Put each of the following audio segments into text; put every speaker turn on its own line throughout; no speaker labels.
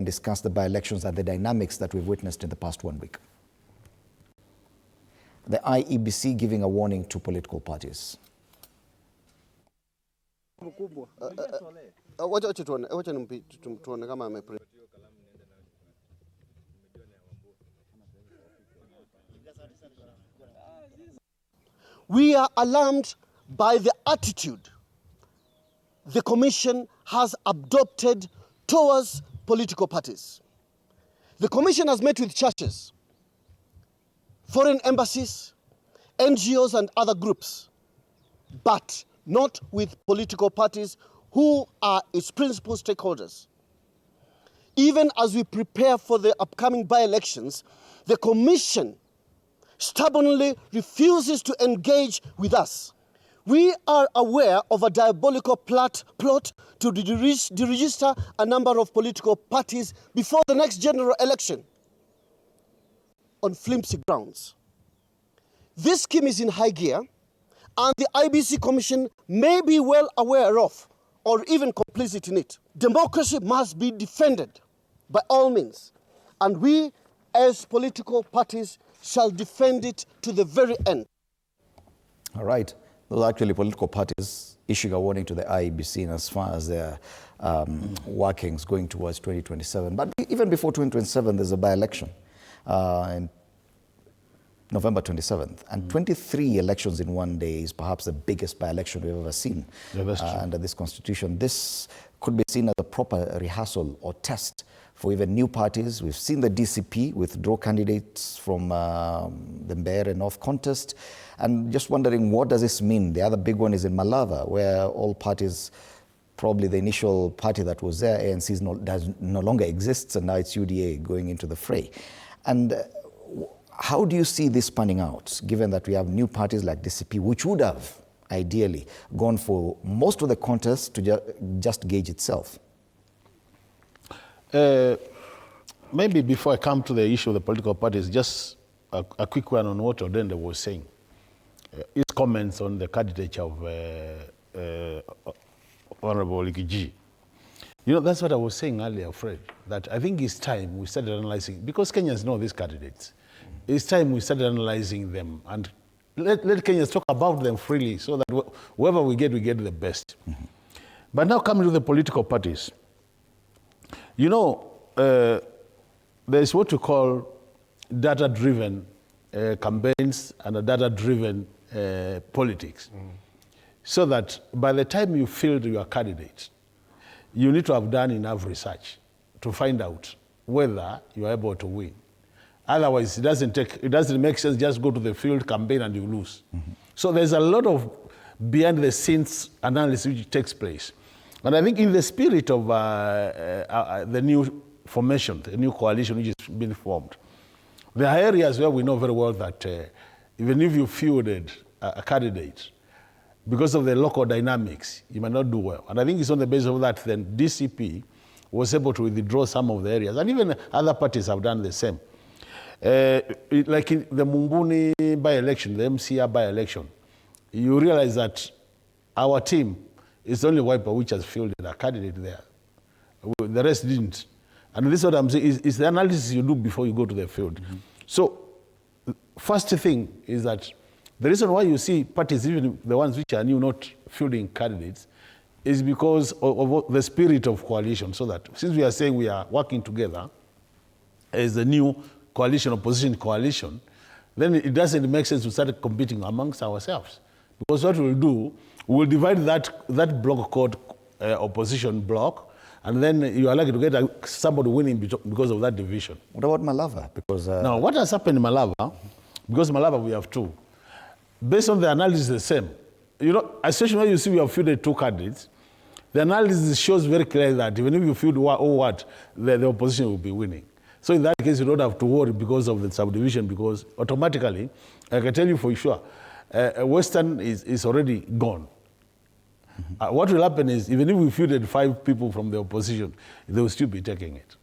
and discuss the by-elections and the dynamics that we've witnessed in the past 1 week. The IEBC giving a warning to political parties.
We are alarmed by the attitude the Commission has adopted towards political parties. The Commission has met with churches, foreign embassies, NGOs and other groups, but not with political parties who are its principal stakeholders. Even as we prepare for the upcoming by-elections, the Commission stubbornly refuses to engage with us. We are aware of a diabolical plot to deregister a number of political parties before the next general election on flimsy grounds. This scheme is in high gear, and the IEBC Commission may be well aware of or even complicit in it. Democracy must be defended by all means, and we as political parties shall defend it to the very end.
All right. Those are actually political parties issuing a warning to the IEBC as far as their workings going towards 2027. But even before 2027, there's a by-election in November 27th. And 23 elections in 1 day is perhaps the biggest by-election we've ever seen under this constitution. This could be seen as a proper rehearsal or test for even new parties. We've seen the DCP withdraw candidates from the Mbeere North contest. And just wondering, what does this mean? The other big one is in Malava, where all parties, probably the initial party that was there, ANC, no longer exists, and now it's UDA going into the fray. And how do you see this panning out, given that we have new parties like DCP, which would have, ideally, gone for most of the contest to just gauge itself?
Maybe before I come to the issue of the political parties, just a quick one on what Odende was saying. His comments on the candidature of Honorable Likiji. You know, that's what I was saying earlier, Fred, that I think it's time we started analyzing, because Kenyans know these candidates. It's time we started analyzing them and let Kenyans talk about them freely so that whoever we get the best. Mm-hmm. But now coming to the political parties, you know, there's what you call data-driven campaigns and a data-driven politics. Mm. So that by the time you field your candidate, you need to have done enough research to find out whether you are able to win. Otherwise, it doesn't make sense just go to the field campaign and you lose. Mm-hmm. So there's a lot of behind-the-scenes analysis which takes place. And I think in the spirit of the new formation, the new coalition which is being formed, there are areas where we know very well that even if you fielded a candidate, because of the local dynamics, you might not do well. And I think it's on the basis of that then DCP was able to withdraw some of the areas. And even other parties have done the same. Like in the Mumbuni by-election, the MCR by-election, you realize that our team is the only Wiper which has fielded a candidate there. The rest didn't. And this is what I'm saying, is the analysis you do before you go to the field. Mm-hmm. So, first thing is that the reason why you see parties, even the ones which are new, not fielding candidates, is because of the spirit of coalition. So that since we are saying we are working together as a new coalition, opposition coalition, then it doesn't make sense to start competing amongst ourselves. Because what we'll do, we'll divide that block called opposition block, and then you are likely to get somebody winning because of that division.
What about Malava? Because
now, what has happened in Malava, because Malava we have two, based on the analysis the same. You know, especially when you see we have fielded two candidates, the analysis shows very clearly that even if you field what, the opposition will be winning. So in that case, you don't have to worry because of the subdivision, because automatically, I can tell you for sure, Western is already gone. Mm-hmm. What will happen is, even if we fielded 5 people from the opposition, they will still be taking it.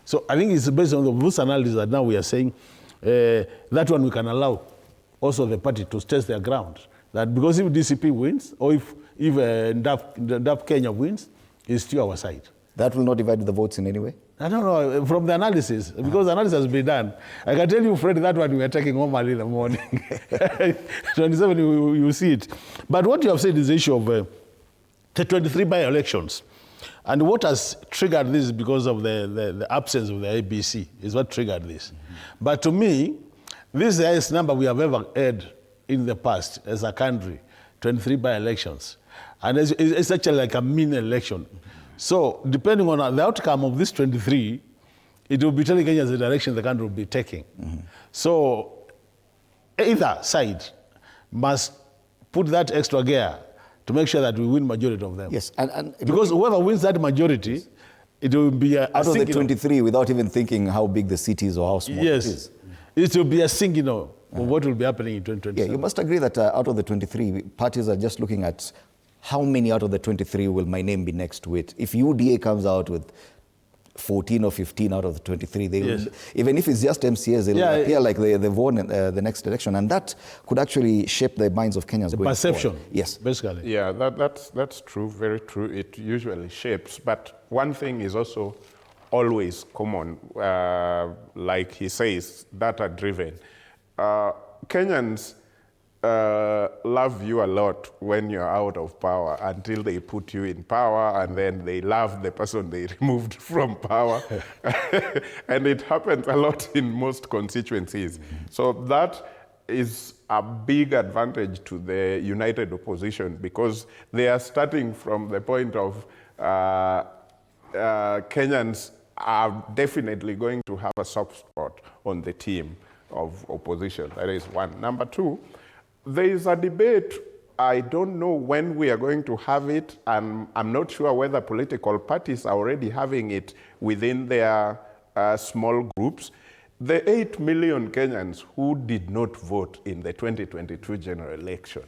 So I think it's based on those analysis that now we are saying that one we can allow also the party to test their ground. That because if DCP wins, or if NDAP Kenya wins, it's still our side.
That will not divide the votes in any way?
I don't know, from the analysis, because the analysis has been done. I can tell you, Fred, that one we are taking home early in the morning. 27, you see it. But what you have said is the issue of the 23 by-elections. And what has triggered this is because of the absence of the IEBC is what triggered this. But to me, this is the highest number we have ever had in the past as a country, 23 by-elections. And it's actually like a mini election. So depending on the outcome of this 23, it will be telling Kenyans the direction the country will be taking. So either side must put that extra gear to make sure that we win majority of them.
Yes, and
because whoever wins that majority, it will be a
out of the 23 without even thinking how big the city is or how small it is.
It will be a signal of what will be happening in 2027.
Yeah, you must agree that out of the 23, parties are just looking at how many out of the 23 will my name be next to it. If UDA comes out with 14 or 15 out of the 23, they will, even if it's just MCAs, they will appear like they've won the next election. And that could actually shape the minds of Kenyans going
perception,
forward. Yes.
Basically.
Yeah, that's true, very true. It usually shapes. But one thing is also always common, like he says, data-driven. Kenyans love you a lot when you're out of power until they put you in power, and then they love the person they removed from power. And it happens a lot in most constituencies. So that is a big advantage to the united opposition, because they are starting from the point of Kenyans are definitely going to have a soft spot on the team of opposition. That is one. Number two, there is a debate. I don't know when we are going to have it, and I'm not sure whether political parties are already having it within their small groups. The 8 million Kenyans who did not vote in the 2022 general election,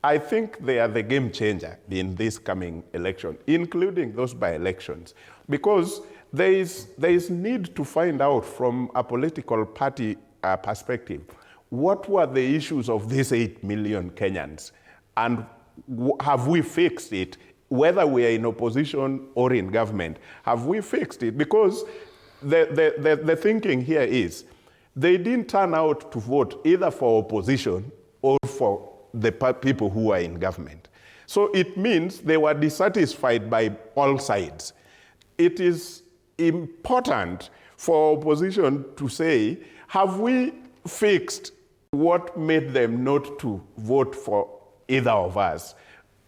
I think they are the game changer in this coming election, including those by-elections, because there is need to find out from a political party perspective, what were the issues of these 8 million Kenyans? And have we fixed it? Whether we are in opposition or in government, have we fixed it? Because the thinking here is, they didn't turn out to vote either for opposition or for the people who are in government. So it means they were dissatisfied by all sides. It is important for opposition to say, have we fixed what made them not to vote for either of us?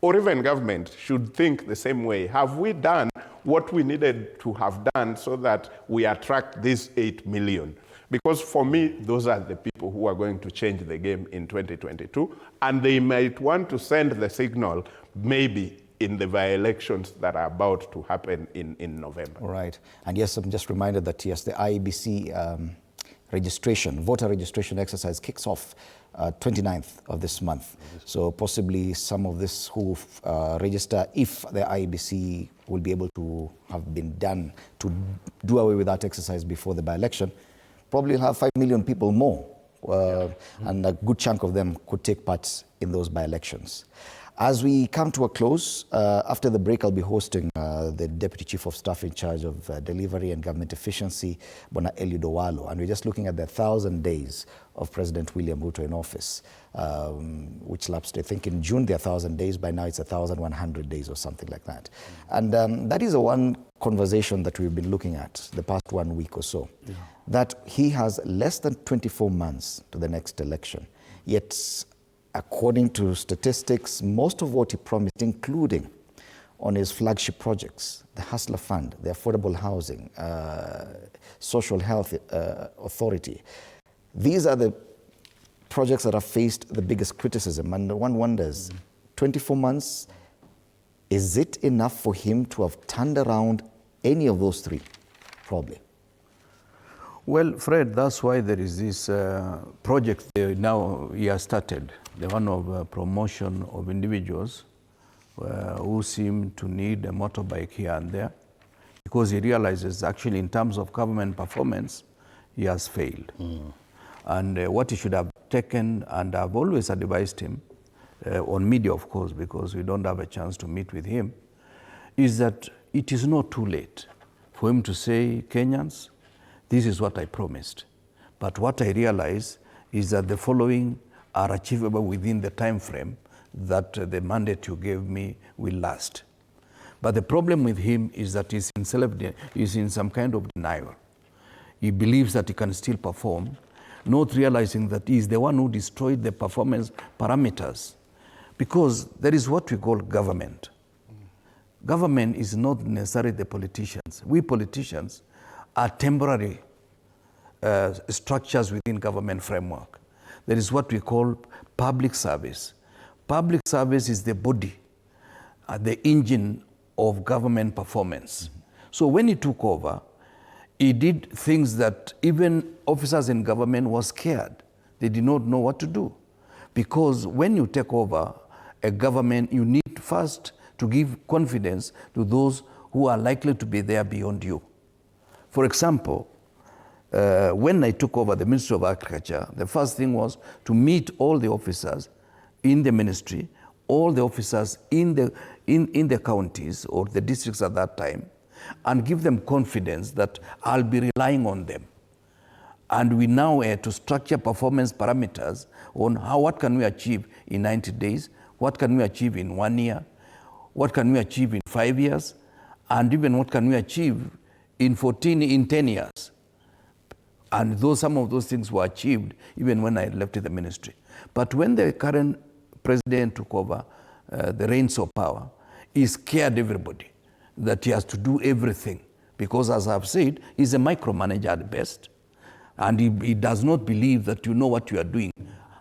Or even government should think the same way. Have we done what we needed to have done so that we attract these 8 million? Because for me, those are the people who are going to change the game in 2022, and they might want to send the signal maybe in the by-elections that are about to happen in November.
All right. And yes, I'm just reminded that, yes, the IEBC voter registration exercise kicks off 29th of this month. So possibly some of this who register, if the IEBC will be able to have been done to do away with that exercise before the by-election, probably have 5 million people more. And a good chunk of them could take part in those by-elections. As we come to a close, after the break, I'll be hosting the Deputy Chief of Staff in charge of Delivery and Government Efficiency, Bona Eliud Owalo, and we're just looking at the 1,000 days of President William Ruto in office, which lapsed, I think, in June, there are 1,000 days. By now, it's 1,100 days or something like that. And that is one conversation that we've been looking at the past 1 week or so, that he has less than 24 months to the next election, yet according to statistics, most of what he promised, including on his flagship projects, the Hustler Fund, the Affordable Housing, Social Health Authority, these are the projects that have faced the biggest criticism. And one wonders, 24 months, is it enough for him to have turned around any of those three? Probably.
Well, Fred, that's why there is this project now he has started, the one of promotion of individuals who seem to need a motorbike here and there, because he realizes actually in terms of government performance, he has failed. And what he should have taken, and I've always advised him, on media of course, because we don't have a chance to meet with him, is that it is not too late for him to say, Kenyans, this is what I promised. But what I realize is that the following are achievable within the time frame that the mandate you gave me will last. But the problem with him is that he's in some kind of denial. He believes that he can still perform, not realizing that he's the one who destroyed the performance parameters. Because there is what we call government. Government is not necessarily the politicians. We politicians are temporary structures within government framework. There is what we call public service. Public service is the body, the engine of government performance. So when he took over, he did things that even officers in government were scared. They did not know what to do. Because when you take over a government, you need first to give confidence to those who are likely to be there beyond you. For example, when I took over the Ministry of Agriculture, the first thing was to meet all the officers in the ministry, all the officers in the counties or the districts at that time, and give them confidence that I'll be relying on them. And we now to structure performance parameters on what can we achieve in 90 days, what can we achieve in 1 year, what can we achieve in 5 years, and even what can we achieve in 10 years. And some of those things were achieved even when I left the ministry. But when the current president took over the reins of power, he scared everybody that he has to do everything. Because as I've said, he's a micromanager at best. And he does not believe that you know what you are doing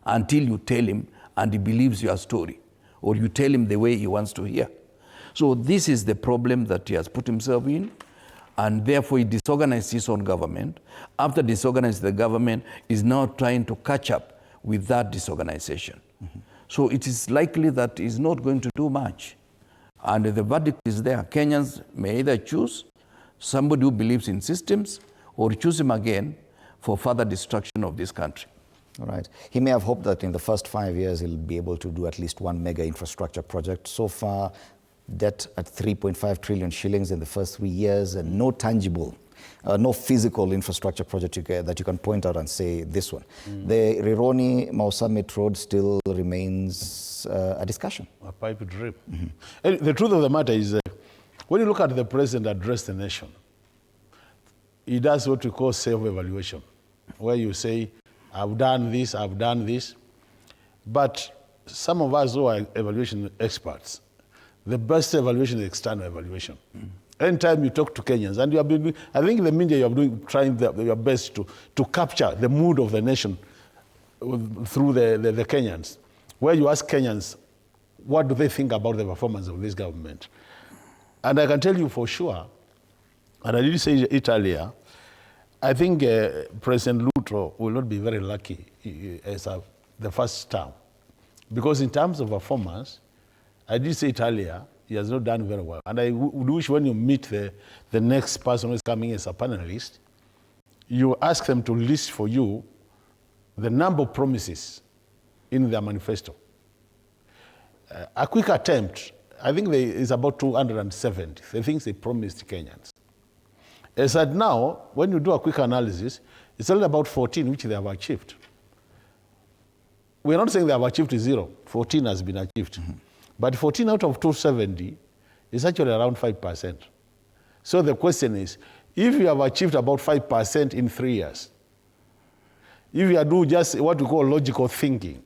until you tell him and he believes your story. Or you tell him the way he wants to hear. So this is the problem that he has put himself in. And therefore he disorganized his own government. After disorganizing the government, is now trying to catch up with that disorganization. Mm-hmm. So it is likely that he's not going to do much. And the verdict is there. Kenyans may either choose somebody who believes in systems or choose him again for further destruction of this country.
All right. He may have hoped that in the first 5 years he'll be able to do at least one mega infrastructure project. So far, debt at 3.5 trillion shillings in the first 3 years and no tangible, no physical infrastructure project that you can point out and say this one. The Rironi-Mau Summit Road still remains a discussion.
A pipe drip. And the truth of the matter is when you look at the president address the nation, he does what we call self-evaluation, where you say, I've done this, I've done this. But some of us who are evaluation experts, the best evaluation is external evaluation. Anytime you talk to Kenyans, and you have been, I think in the media you are trying your best to capture the mood of the nation through the Kenyans, where you ask Kenyans, what do they think about the performance of this government? And I can tell you for sure, and I did say it earlier, I think President Ruto will not be very lucky as the first term. Because in terms of performance, I did say it earlier, he has not done very well. And I would wish when you meet the next person who is coming as a panelist, you ask them to list for you the number of promises in their manifesto. A quick attempt, I think there is about 270, the things they promised Kenyans. As at now, when you do a quick analysis, it's only about 14 which they have achieved. We're not saying they have achieved 0. 14 has been achieved. Mm-hmm. But 14 out of 270 is actually around 5%. So the question is, if you have achieved about 5% in 3 years, if you do just what we call logical thinking,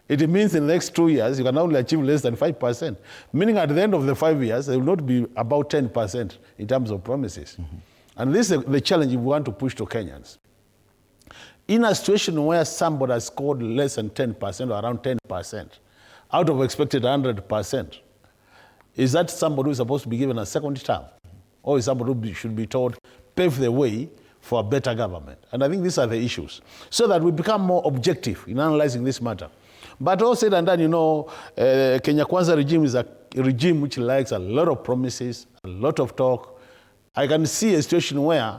it means in the next 2 years, you can only achieve less than 5%. Meaning at the end of the 5 years, there will not be about 10% in terms of promises. Mm-hmm. And this is the challenge we want to push to Kenyans. In a situation where somebody has scored less than 10% or around 10%, out of expected 100%, is that somebody who is supposed to be given a second term? Or is somebody who should be told, pave the way for a better government? And I think these are the issues. So that we become more objective in analyzing this matter. But all said and done, Kenya Kwanza regime is a regime which likes a lot of promises, a lot of talk. I can see a situation where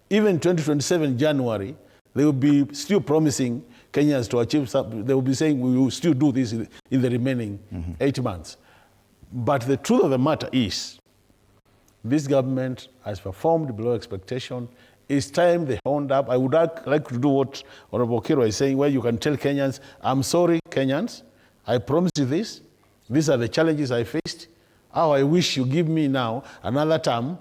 even 2027 January, they will be still promising Kenyans to achieve something. They will be saying we will still do this in the remaining 8 months. But the truth of the matter is, this government has performed below expectation. It's time they honed up. I would like to do what Honorable Kiro is saying, where you can tell Kenyans, I'm sorry, Kenyans, I promise you this. These are the challenges I faced. How I wish you give me now another term,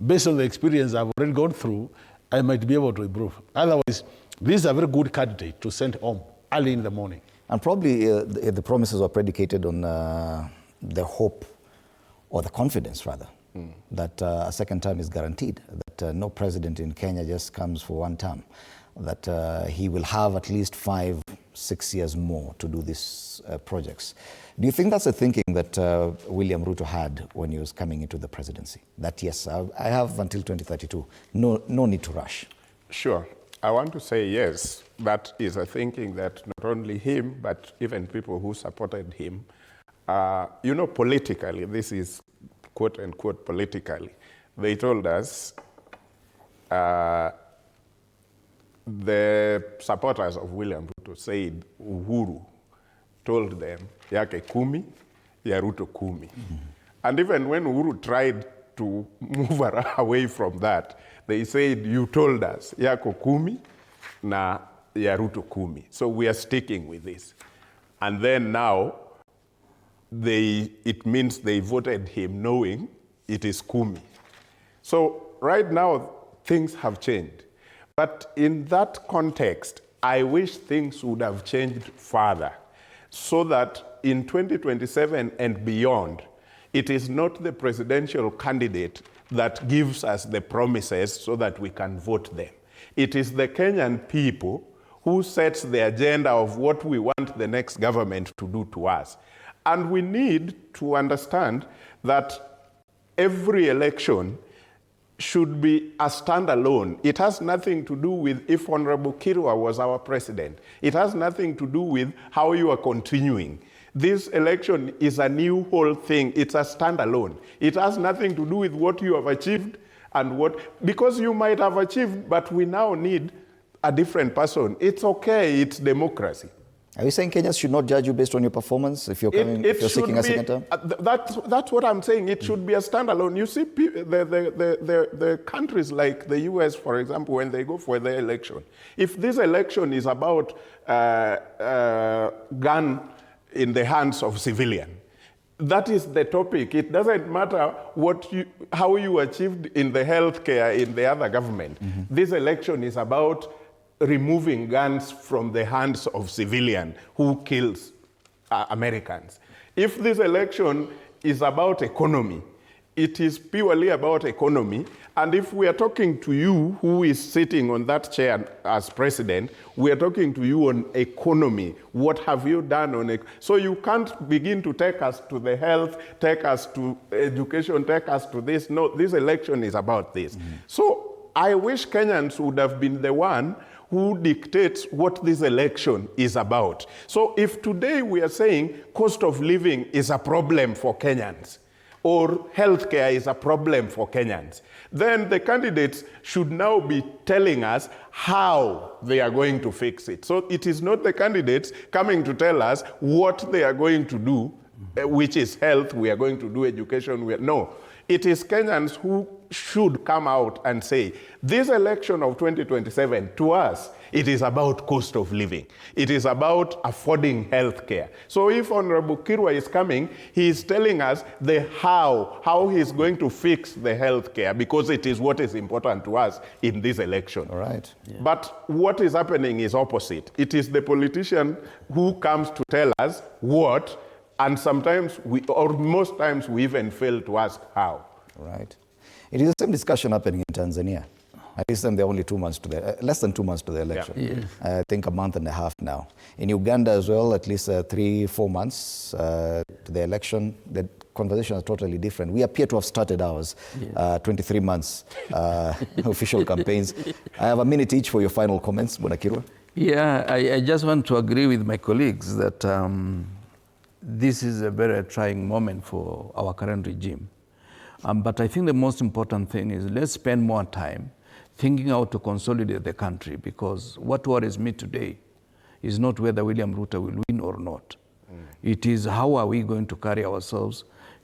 based on the experience I've already gone through, I might be able to improve. Otherwise, this is a very good candidate to send home early in the morning.
And probably the promises were predicated on the hope, or the confidence rather, that a second term is guaranteed, that no president in Kenya just comes for one term, that he will have at least 5-6 years more to do these projects. Do you think that's the thinking that William Ruto had when he was coming into the presidency? That yes, I have until 2032, no need to rush.
Sure. I want to say yes, that is a thinking that not only him, but even people who supported him, politically, this is quote unquote politically, they told us, the supporters of William Ruto said Uhuru told them, yake 10, ya Ruto 10. And even when Uhuru tried to move away from that, they said, you told us, yako 10, na ya Ruto 10. So we are sticking with this. And then now, it means they voted him knowing it is 10. So right now, things have changed. But in that context, I wish things would have changed further, so that in 2027 and beyond, it is not the presidential candidate that gives us the promises so that we can vote them. It is the Kenyan people who sets the agenda of what we want the next government to do to us. And we need to understand that every election should be a standalone. It has nothing to do with if Honorable Kirwa was our president. It has nothing to do with how you are continuing. This election is a new whole thing. It's a standalone. It has nothing to do with what you have achieved and because you might have achieved, but we now need a different person. It's okay, it's democracy.
Are you saying Kenyans should not judge you based on your performance if you're seeking a second term?
That's what I'm saying. It should be a standalone. You see, the countries like the US, for example, when they go for their election, if this election is about gun in the hands of civilian, that is the topic. It doesn't matter how you achieved in the healthcare in the other government. This election is about removing guns from the hands of civilian who kills Americans. If this election is about economy, it is purely about economy. And if we are talking to you who is sitting on that chair as president, we are talking to you on economy. What have you done on it? So you can't begin to take us to the health, take us to education, take us to this. No, this election is about this. So I wish Kenyans would have been the one who dictates what this election is about. So if today we are saying cost of living is a problem for Kenyans, or healthcare is a problem for Kenyans, then the candidates should now be telling us how they are going to fix it. So it is not the candidates coming to tell us what they are going to do, which is health, we are going to do education. No, it is Kenyans who should come out and say, this election of 2027, to us, it is about cost of living. It is about affording health care. So if Honorable Kirwa is coming, he is telling us the how he is going to fix the health care, because it is what is important to us in this election.
All right.
Yeah. But what is happening is opposite. It is the politician who comes to tell us what, and sometimes most times we even fail to ask how.
Right. It is the same discussion happening in Tanzania. At least they're only 2 months to less than 2 months to the election.
Yeah. Yes.
I think a month and a half now. In Uganda as well, at least 3-4 months to the election. The conversation is totally different. We appear to have started ours, 23 months official campaigns. I have a minute each for your final comments, Bwana Kirwa.
Yeah, I just want to agree with my colleagues that this is a very trying moment for our current regime. But I think the most important thing is let's spend more time thinking how to consolidate the country, because what worries me today is not whether William Ruto will win or not. It is how are we going to carry ourselves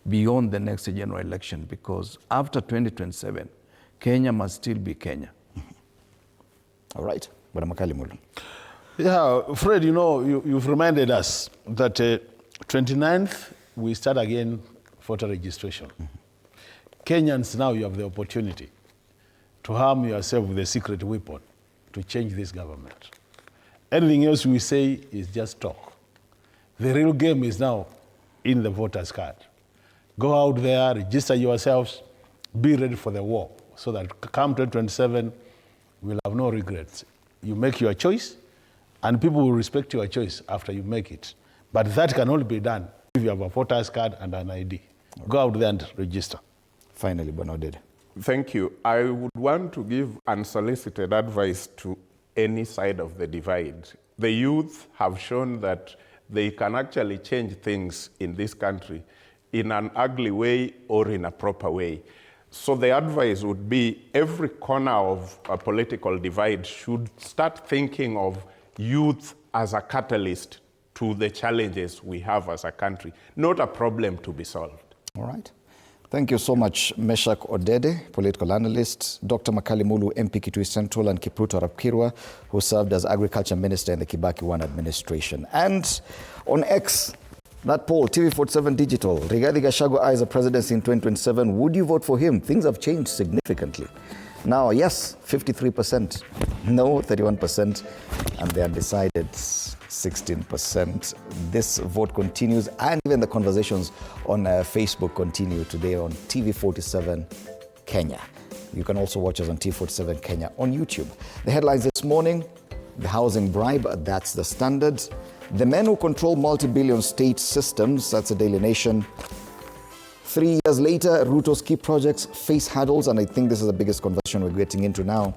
beyond the next general election, because after 2027, Kenya must still be Kenya.
All right. Bwana Makali Mulu.
Yeah, Fred, you know, you've reminded us that 29th, we start again voter registration. Kenyans, now you have the opportunity to arm yourself with a secret weapon to change this government. Anything else we say is just talk. The real game is now in the voter's card. Go out there, register yourselves, be ready for the war, so that come 2027, we'll have no regrets. You make your choice, and people will respect your choice after you make it. But that can only be done if you have a voter's card and an ID. Go out there and register.
Finally, Bwana Odede.
Thank you. I would want to give unsolicited advice to any side of the divide. The youth have shown that they can actually change things in this country in an ugly way or in a proper way. So the advice would be every corner of a political divide should start thinking of youth as a catalyst to the challenges we have as a country, not a problem to be solved.
All right. Thank you so much, Meshak Odede, political analyst, Dr. Makali Mulu, MP Kitui Central, and Kipruto Rapkirwa, who served as Agriculture Minister in the Kibaki 1 administration. And on X, that poll, TV47 Digital, Rigathi Gachagua eyes a presidency in 2027. Would you vote for him? Things have changed significantly. Now, yes, 53%, no, 31%, and the undecided 16%. This vote continues, and even the conversations on Facebook continue today on TV47 Kenya. You can also watch us on TV47 Kenya on YouTube. The headlines this morning: the housing bribe, that's the Standard. The men who control multi-billion state systems, that's the Daily Nation. 3 years later, Ruto's key projects face hurdles, and I think this is the biggest conversation we're getting into now.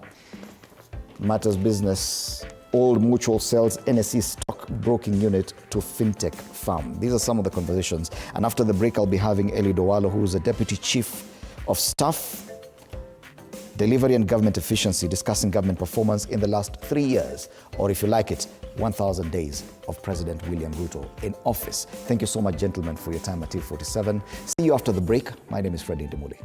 Matters Business, Old Mutual sells NSE stock broking unit to fintech firm. These are some of the conversations. And after the break, I'll be having Eli Dowalo, who is the Deputy Chief of Staff, Delivery and Government Efficiency, discussing government performance in the last 3 years, or if you like it, 1,000 days of President William Ruto in office. Thank you so much, gentlemen, for your time at TV47. See you after the break. My name is Freddie Ndimuli.